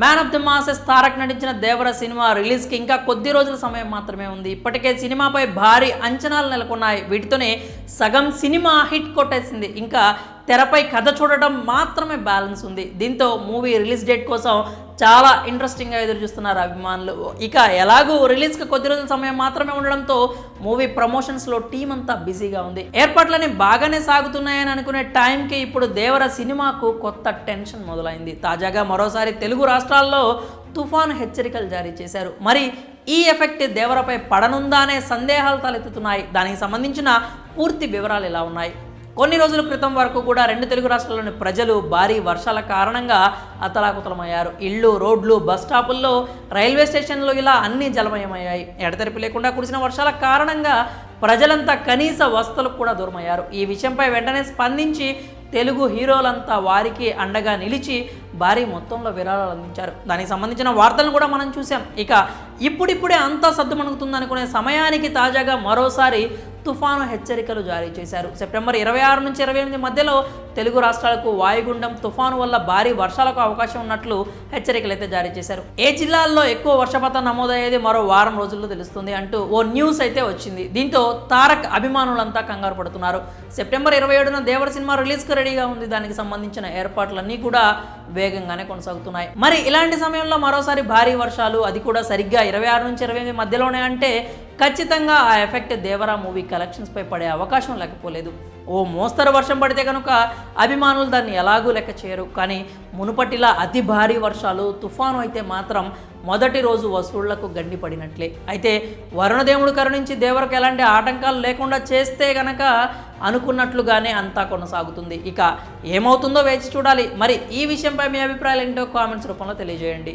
Man of the masses Tarak నటించిన దేవర cinema రిలీజ్కి ఇంకా కొద్ది రోజుల సమయం మాత్రమే ఉంది. ఇప్పటికే సినిమాపై భారీ అంచనాలు నెలకొన్నాయి. వీటితోనే సగం సినిమా హిట్ కొట్టేసింది. ఇంకా తెరపై కథ చూడటం మాత్రమే బ్యాలెన్స్ ఉంది. దీంతో మూవీ రిలీజ్ డేట్ కోసం చాలా ఇంట్రెస్టింగ్గా ఎదురు చూస్తున్నారు అభిమానులు. ఇక ఎలాగూ రిలీజ్కి కొద్ది రోజుల సమయం మాత్రమే ఉండడంతో మూవీ ప్రమోషన్స్లో టీం అంతా బిజీగా ఉంది. ఏర్పాట్లన్నీ బాగానే సాగుతున్నాయని అనుకునే టైంకి ఇప్పుడు దేవర సినిమాకు కొత్త టెన్షన్ మొదలైంది. తాజాగా మరోసారి తెలుగు రాష్ట్రాల్లో తుఫాను హెచ్చరికలు జారీ చేశారు. మరి ఈ ఎఫెక్ట్ దేవరపై పడనుందా అనే సందేహాలు తలెత్తుతున్నాయి. దానికి సంబంధించిన పూర్తి వివరాలు ఇలా ఉన్నాయి. కొన్ని రోజుల క్రితం వరకు కూడా రెండు తెలుగు రాష్ట్రాల్లోని ప్రజలు భారీ వర్షాల కారణంగా అతలాకుతలమయ్యారు. ఇళ్ళు, రోడ్లు, బస్ స్టాపుల్లో, రైల్వే స్టేషన్లు ఇలా అన్నీ జలమయమయ్యాయి. ఎడతెరిపి లేకుండా కురిసిన వర్షాల కారణంగా ప్రజలంతా కనీస వసతులకు కూడా దూరమయ్యారు. ఈ విషయంపై వెంటనే స్పందించి తెలుగు హీరోలంతా వారికి అండగా నిలిచి భారీ మొత్తంలో విరాళాలు అందించారు. దానికి సంబంధించిన వార్తలను కూడా మనం చూసాం. ఇక ఇప్పుడిప్పుడే అంతా సద్దుమణుగుతుంది అనుకునే సమయానికి తాజాగా మరోసారి తుఫాను హెచ్చరికలు జారీ చేశారు. సెప్టెంబర్ 26 నుంచి 28 మధ్యలో తెలుగు రాష్ట్రాలకు వాయుగుండం తుఫాను వల్ల భారీ వర్షాలకు అవకాశం ఉన్నట్లు హెచ్చరికలు అయితే జారీ చేశారు. ఏ జిల్లాల్లో ఎక్కువ వర్షపాతం నమోదయ్యేది మరో వారం రోజుల్లో తెలుస్తుంది అంటూ ఓ న్యూస్ అయితే వచ్చింది. దీంతో తారక్ అభిమానులంతా కంగారు పడుతున్నారు. సెప్టెంబర్ 27న దేవర సినిమా రిలీజ్కి రెడీగా ఉంది. దానికి సంబంధించిన ఏర్పాట్లన్నీ కూడా వేగంగానే కొనసాగుతున్నాయి. మరి ఇలాంటి సమయంలో మరోసారి భారీ వర్షాలు, అది కూడా సరిగ్గా 26 నుంచి 28 మధ్యలోనే అంటే ఖచ్చితంగా ఆ ఎఫెక్ట్ దేవరా మూవీ కలెక్షన్స్పై పడే అవకాశం లేకపోలేదు. ఓ మోస్తరు వర్షం పడితే కనుక అభిమానులు దాన్ని ఎలాగూ లెక్క చేయరు. కానీ మునుపటిలా అతి భారీ వర్షాలు, తుఫాను అయితే మాత్రం మొదటి రోజు వసూళ్లకు గండి పడినట్లే. అయితే వరుణదేవుడు కరుణించి దేవరకు ఎలాంటి ఆటంకాలు లేకుండా చేస్తే గనక అనుకున్నట్లుగానే అంతా కొనసాగుతుంది. ఇక ఏమవుతుందో వేచి చూడాలి. మరి ఈ విషయంపై మీ అభిప్రాయాలు ఏంటో కామెంట్స్ రూపంలో తెలియజేయండి.